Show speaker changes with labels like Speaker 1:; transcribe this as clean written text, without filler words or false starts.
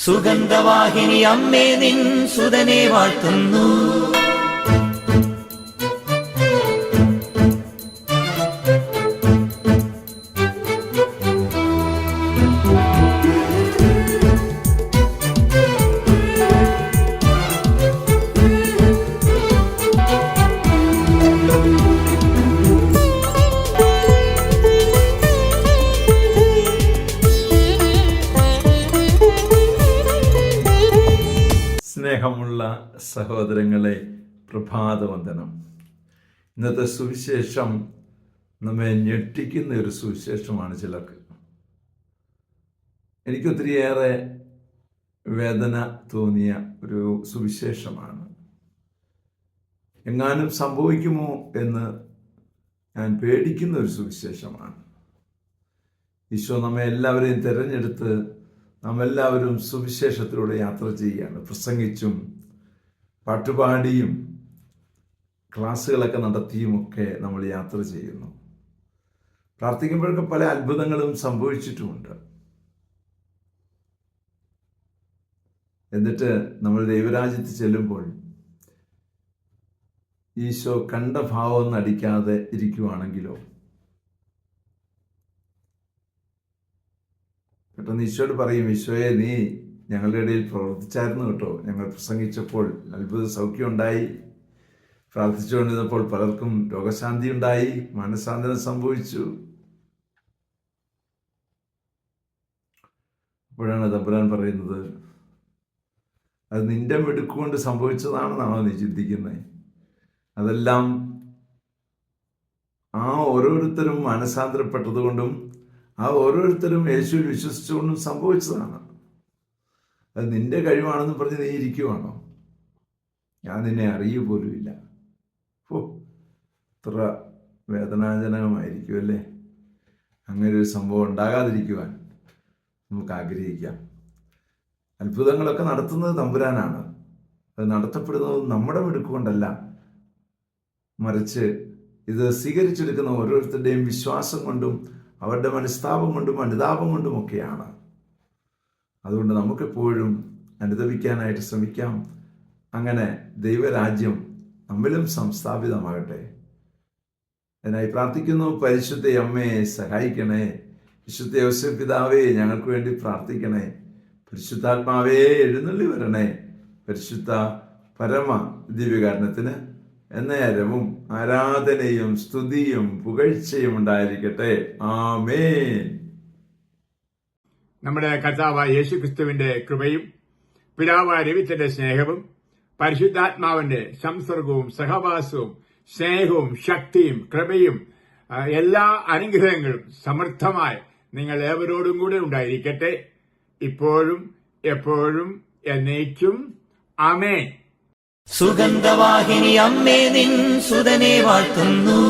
Speaker 1: സുഗന്ധവാഹിനി അമ്മേ നിൻ സുതനെ വാഴ്ത്തുന്നു.
Speaker 2: സ്നേഹമുള്ള സഹോദരങ്ങളെ, പ്രഭാതവന്ദനം. ഇന്നത്തെ സുവിശേഷം നമ്മെ ഞെട്ടിക്കുന്ന ഒരു സുവിശേഷമാണ്. ചിലർക്ക് എനിക്കൊത്തിരിയേറെ വേദന തോന്നിയ ഒരു സുവിശേഷമാണ്. എങ്ങാനും സംഭവിക്കുമോ എന്ന് ഞാൻ പേടിക്കുന്ന ഒരു സുവിശേഷമാണ്. ഈശോ നമ്മെ എല്ലാവരെയും തിരഞ്ഞെടുത്ത് നാമെല്ലാവരും സുവിശേഷത്തിലൂടെ യാത്ര ചെയ്യുകയാണ്. പ്രസംഗിച്ചും പാട്ടുപാടിയും ക്ലാസ്സുകളൊക്കെ നടത്തിയുമൊക്കെ നമ്മൾ യാത്ര ചെയ്യുന്നു. പ്രാർത്ഥിക്കുമ്പോഴൊക്കെ പല അത്ഭുതങ്ങളും സംഭവിച്ചിട്ടുമുണ്ട്. എന്നിട്ട് നമ്മൾ ദൈവരാജ്യത്ത് ചെല്ലുമ്പോൾ ഈശോ കണ്ട ഭാവം നടിക്കാതെ ഇരിക്കുവാണെങ്കിലോ, പെട്ടെന്ന് ഈശോയോട് പറയും, ഈശോയെ നീ ഞങ്ങളുടെ ഇടയിൽ പ്രവർത്തിച്ചായിരുന്നു കേട്ടോ. ഞങ്ങൾ പ്രസംഗിച്ചപ്പോൾ അത്ഭുത സൗഖ്യം ഉണ്ടായി, പ്രാർത്ഥിച്ചുകൊണ്ടിരുന്നപ്പോൾ പലർക്കും രോഗശാന്തി ഉണ്ടായി, മനസ്സാന്തരം സംഭവിച്ചു. അപ്പോഴാണ് തമ്പുരാൻ പറയുന്നത്, അത് നിന്റെ മിടുക്കുകൊണ്ട് സംഭവിച്ചതാണെന്നാണോ നീ ചിന്തിക്കുന്നത്? അതെല്ലാം ആ ഓരോരുത്തരും മനസ്സാന്തരപ്പെട്ടതുകൊണ്ടും ആ ഓരോരുത്തരും യേശുവിൽ വിശ്വസിച്ചുകൊണ്ടും സംഭവിച്ചതാണ്. അത് നിന്റെ കഴിവാണെന്ന് പറഞ്ഞ് നീ ഇരിക്കുവാണോ? ഞാൻ നിന്നെ അറിയുപോലുമില്ല. ഇത്ര വേദനാജനകമായിരിക്കും അല്ലേ? അങ്ങനെ ഒരു സംഭവം ഉണ്ടാകാതിരിക്കുവാൻ നമുക്ക് ആഗ്രഹിക്കാം. അത്ഭുതങ്ങളൊക്കെ നടത്തുന്നത് തമ്പുരാനാണ്. അത് നടത്തപ്പെടുന്നത് നമ്മുടെ മിടുക്കുകൊണ്ടല്ല, മറിച്ച് ഇത് സ്വീകരിച്ചെടുക്കുന്ന ഓരോരുത്തരുടെയും വിശ്വാസം കൊണ്ടും അവരുടെ മനസ്താപം കൊണ്ടും അനുതാപം കൊണ്ടുമൊക്കെയാണ്. അതുകൊണ്ട് നമുക്കെപ്പോഴും അനുദപിക്കാനായിട്ട് ശ്രമിക്കാം. അങ്ങനെ ദൈവരാജ്യം നമ്മിലും സംസ്ഥാപിതമാകട്ടെ. അതിനായി പ്രാർത്ഥിക്കുന്നു. പരിശുദ്ധ അമ്മയെ സഹായിക്കണേ. വിശുദ്ധ യോസേപ്പ് പിതാവേ, ഞങ്ങൾക്ക് വേണ്ടി പ്രാർത്ഥിക്കണേ. പരിശുദ്ധാത്മാവേ, എഴുന്നള്ളി വരണേ. പരിശുദ്ധ പരമ ദിവ്യകാരുണ്യത്തിന് എന്നേരവും ആരാധനയും സ്തുതിയും പുകഴ്ചയും ഉണ്ടായിരിക്കട്ടെ. ആമേൻ.
Speaker 3: നമ്മുടെ കർത്താവായ യേശുക്രിസ്തുവിന്റെ കൃപയും പിതാവായ ദൈവത്തിന്റെ സ്നേഹവും പരിശുദ്ധാത്മാവിന്റെ സംസർഗവും സഹവാസവും സ്നേഹവും ശക്തിയും കൃപയും എല്ലാ അനുഗ്രഹങ്ങളും സമൃദ്ധമായി നിങ്ങൾ ഏവരോടും കൂടെ ഉണ്ടായിരിക്കട്ടെ, ഇപ്പോഴും എപ്പോഴും എന്നേക്കും. ആമേൻ.
Speaker 1: സുഗന്ധവാഹിനി അമ്മേ നിൻ സുതനെ വാഴ്ത്തുന്നു.